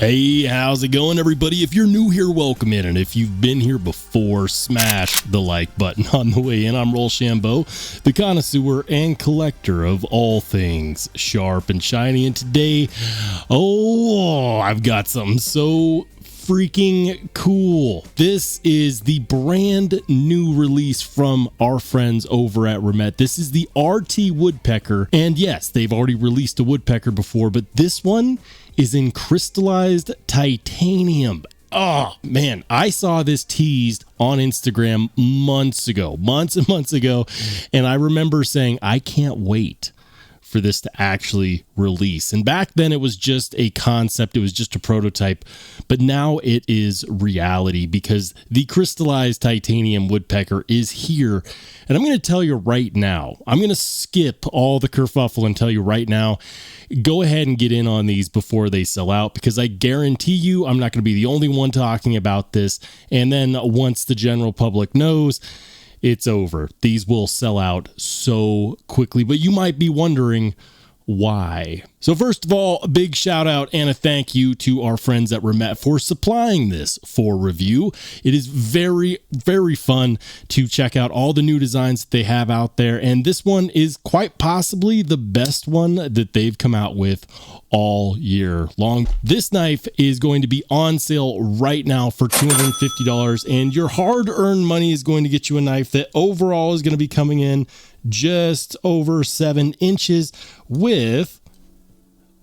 Hey, how's it going, everybody? If you're new here, welcome in, and if you've been here before, smash the like button on the way in. I'm Rollshambo, the connoisseur and collector of all things sharp and shiny, and today, I've got something so freaking cool. This is the brand new release from our friends over at Remette. This is the RT-Woodpecker, and yes, they've already released a woodpecker before, but this one is in crystallized titanium. Oh man, I saw this teased on Instagram months and months ago, and I remember saying, I can't wait for this to actually release. And back then it was just a concept, it was just a prototype, but now it is reality because the crystallized titanium woodpecker is here. And I'm going to tell you right now, I'm going to skip all the kerfuffle and tell you right now, go ahead and get in on these before they sell out, because I guarantee you I'm not going to be the only one talking about this. And then once the general public knows, it's over. These will sell out so quickly, but you might be wondering why. So first of all, a big shout out and a thank you to our friends at Remette for supplying this for review. It is very, very fun to check out all the new designs that they have out there, and this one is quite possibly the best one that they've come out with all year long. This knife is going to be on sale right now for $250, and your hard-earned money is going to get you a knife that overall is going to be coming in just over 7 inches with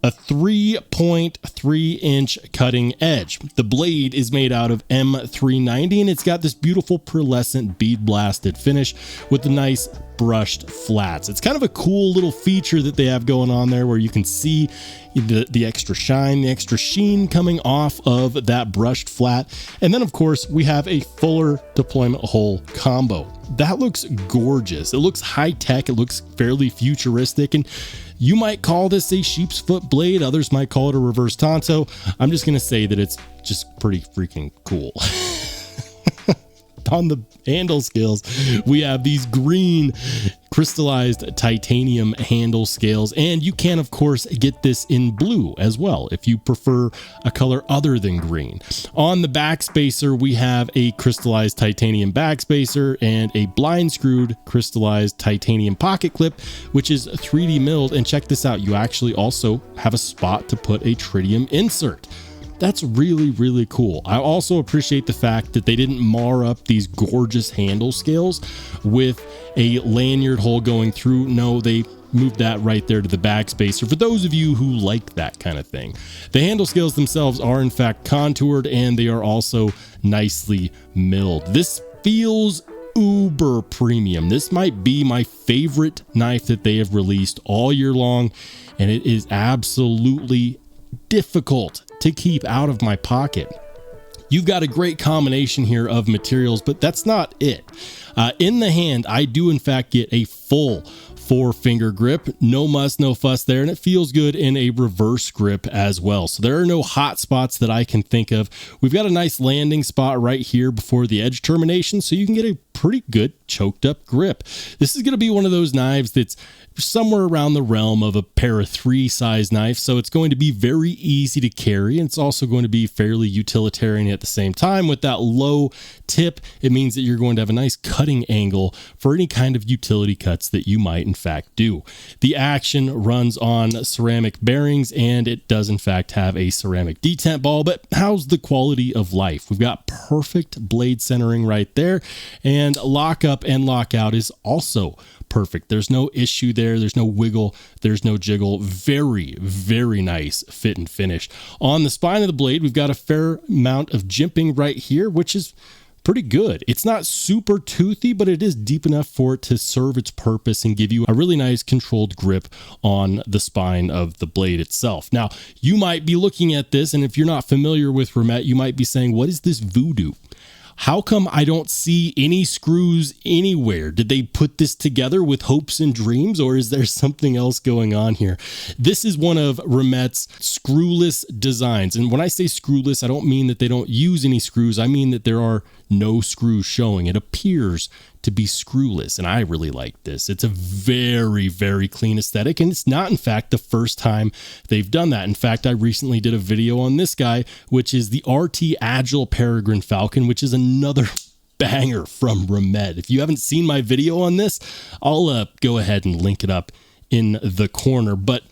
a 3.3 inch cutting edge. The blade is made out of M390, and it's got this beautiful pearlescent bead blasted finish with the nice brushed flats. It's kind of a cool little feature that they have going on there where you can see the extra shine, the extra sheen coming off of that brushed flat. And then of course we have a fuller deployment hole combo. That looks gorgeous. It looks high tech. It looks fairly futuristic, and you might call this a sheep's foot blade. Others might call it a reverse Tonto. I'm just going to say that it's just pretty freaking cool. On the handle scales, we have these green crystallized titanium handle scales, and you can of course get this in blue as well if you prefer a color other than green. On the backspacer, we have a crystallized titanium backspacer and a blind screwed crystallized titanium pocket clip, which is 3D milled. And check this out, you actually also have a spot to put a tritium insert. That's really, really cool. I also appreciate the fact that they didn't mar up these gorgeous handle scales with a lanyard hole going through. No, they moved that right there to the backspacer for those of you who like that kind of thing. The handle scales themselves are in fact contoured, and they are also nicely milled. This feels uber premium. This might be my favorite knife that they have released all year long, and it is absolutely difficult to keep out of my pocket. You've got a great combination here of materials, but that's not it. In the hand, I do in fact get a full 4-finger grip, no muss, no fuss there, and it feels good in a reverse grip as well. So there are no hot spots that I can think of. We've got a nice landing spot right here before the edge termination, so you can get a pretty good choked up grip. This is going to be one of those knives that's somewhere around the realm of a pair of 3 size knives, so it's going to be very easy to carry, and it's also going to be fairly utilitarian at the same time. With that low tip, it means that you're going to have a nice cutting angle for any kind of utility cuts that you might in fact do. The action runs on ceramic bearings, and it does in fact have a ceramic detent ball, but how's the quality of life? We've got perfect blade centering right there, and lock up and lock out is also perfect. There's no issue there. There's no wiggle. There's no jiggle. Very, very nice fit and finish. On the spine of the blade, we've got a fair amount of jimping right here, which is pretty good. It's not super toothy, but it is deep enough for it to serve its purpose and give you a really nice controlled grip on the spine of the blade itself. Now, you might be looking at this, and if you're not familiar with Remette, you might be saying, what is this voodoo? How come I don't see any screws anywhere? Did they put this together with hopes and dreams, or is there something else going on here? This is one of Remette's screwless designs. And when I say screwless, I don't mean that they don't use any screws. I mean that there are no screws showing. It appears to be screwless, and I really like this. It's a very, very clean aesthetic, and it's not, in fact, the first time they've done that. In fact, I recently did a video on this guy, which is the RT Agile Peregrine Falcon, which is another banger from Remette. If you haven't seen my video on this, I'll go ahead and link it up in the corner. But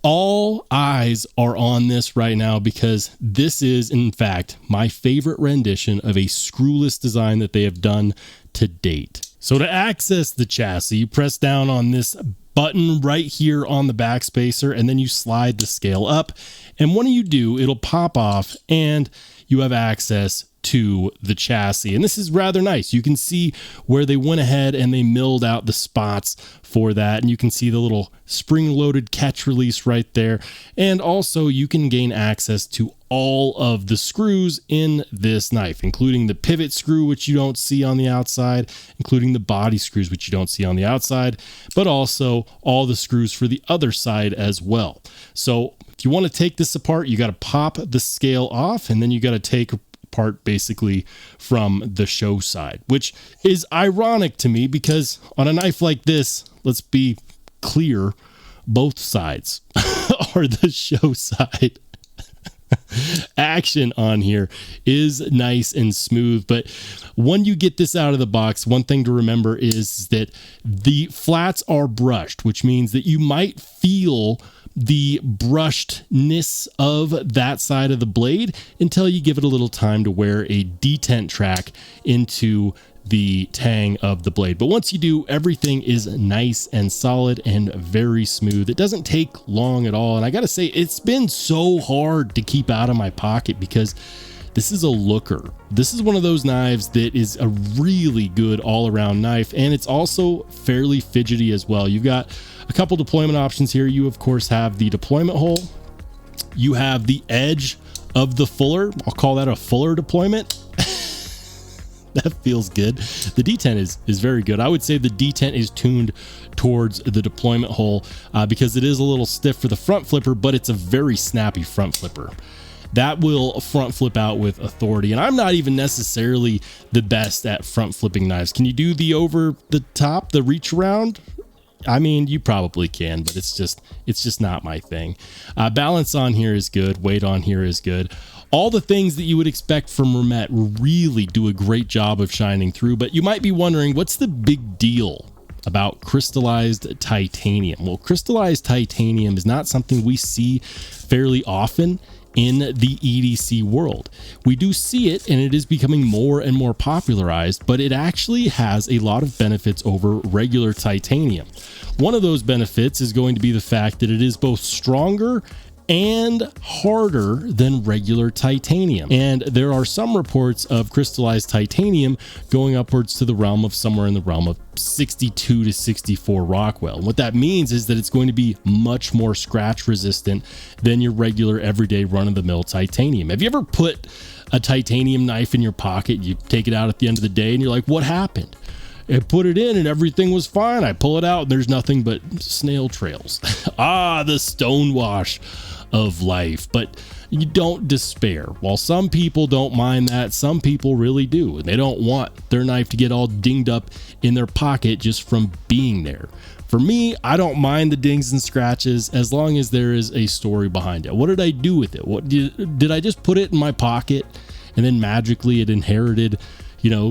all eyes are on this right now because this is, in fact, my favorite rendition of a screwless design that they have done to date. So to access the chassis, you press down on this button right here on the backspacer, and then you slide the scale up. And when you do, it'll pop off and you have access to the chassis. And this is rather nice. You can see where they went ahead and they milled out the spots for that. And you can see the little spring-loaded catch release right there. And also you can gain access to all of the screws in this knife, including the pivot screw, which you don't see on the outside, including the body screws, which you don't see on the outside, but also all the screws for the other side as well. So if you want to take this apart, you got to pop the scale off, and then you got to take apart basically from the show side, which is ironic to me because on a knife like this, let's be clear, both sides are the show side. Action on here is nice and smooth, but when you get this out of the box, one thing to remember is that the flats are brushed, which means that you might feel the brushedness of that side of the blade until you give it a little time to wear a detent track into the tang of the blade. But once you do, everything is nice and solid and very smooth. It doesn't take long at all. And I gotta say, it's been so hard to keep out of my pocket because this is a looker. This is one of those knives that is a really good all-around knife, and it's also fairly fidgety as well. You've got a couple deployment options here. You of course have the deployment hole. You have the edge of the fuller. I'll call that a fuller deployment. That feels good. The detent is very good. I would say the detent is tuned towards the deployment hole because it is a little stiff for the front flipper, but it's a very snappy front flipper. That will front flip out with authority. And I'm not even necessarily the best at front flipping knives. Can you do the over the top, the reach around? I mean, you probably can, but it's just not my thing. Balance on here is good. Weight on here is good. All the things that you would expect from Remette really do a great job of shining through, but you might be wondering, what's the big deal about crystallized titanium? Well, crystallized titanium is not something we see fairly often in the EDC world. We do see it, and it is becoming more and more popularized, but it actually has a lot of benefits over regular titanium. One of those benefits is going to be the fact that it is both stronger and harder than regular titanium. And there are some reports of crystallized titanium going upwards to the realm of somewhere in the realm of 62 to 64 Rockwell. And what that means is that it's going to be much more scratch resistant than your regular everyday run-of-the-mill titanium. Have you ever put a titanium knife in your pocket, you take it out at the end of the day, and you're like, what happened? I put it in and everything was fine. I pull it out and there's nothing but snail trails. The stonewash of life. But you don't despair. While some people don't mind that, some people really do. And they don't want their knife to get all dinged up in their pocket just from being there. For me, I don't mind the dings and scratches as long as there is a story behind it. What did I do with it? What did I just put it in my pocket and then magically it inherited,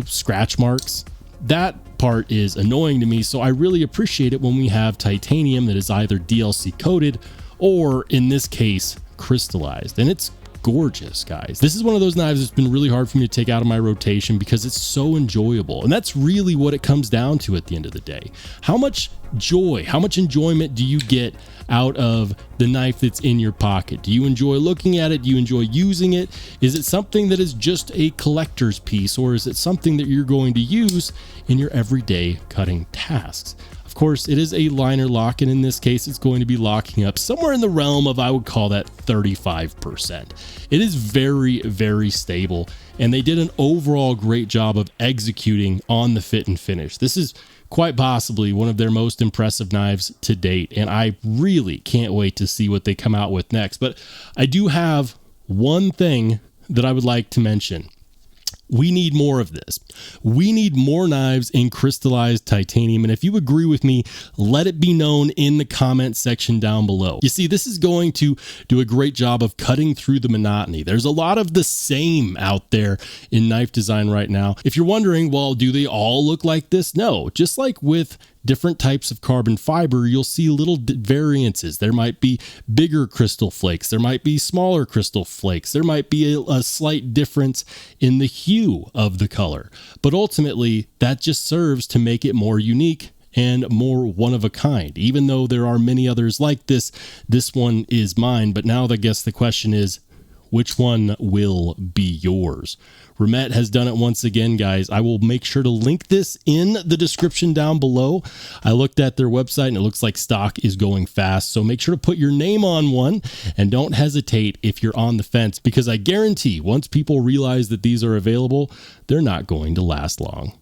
scratch marks? That part is annoying to me, so I really appreciate it when we have titanium that is either DLC coated or, in this case, crystallized. And it's gorgeous, guys. This is one of those knives that's been really hard for me to take out of my rotation because it's so enjoyable. And that's really what it comes down to at the end of the day. How much joy, how much enjoyment do you get out of the knife that's in your pocket? Do you enjoy looking at it? Do you enjoy using it? Is it something that is just a collector's piece, or is it something that you're going to use in your everyday cutting tasks? Of course, it is a liner lock, and in this case, it's going to be locking up somewhere in the realm of, I would call that 35%. It is very, very stable, and they did an overall great job of executing on the fit and finish. This is quite possibly one of their most impressive knives to date, and I really can't wait to see what they come out with next. But I do have one thing that I would like to mention. We need more of this. We need more knives in crystallized titanium. And if you agree with me, let it be known in the comment section down below. You see, this is going to do a great job of cutting through the monotony. There's a lot of the same out there in knife design right now. If you're wondering, well, do they all look like this? No, just like with different types of carbon fiber, you'll see little variances. There might be bigger crystal flakes. There might be smaller crystal flakes. There might be a slight difference in the hue of the color. But ultimately, that just serves to make it more unique and more one of a kind. Even though there are many others like this, this one is mine. But now I guess the question is, which one will be yours? Remette has done it once again, guys. I will make sure to link this in the description down below. I looked at their website and it looks like stock is going fast. So make sure to put your name on one and don't hesitate if you're on the fence, because I guarantee once people realize that these are available, they're not going to last long.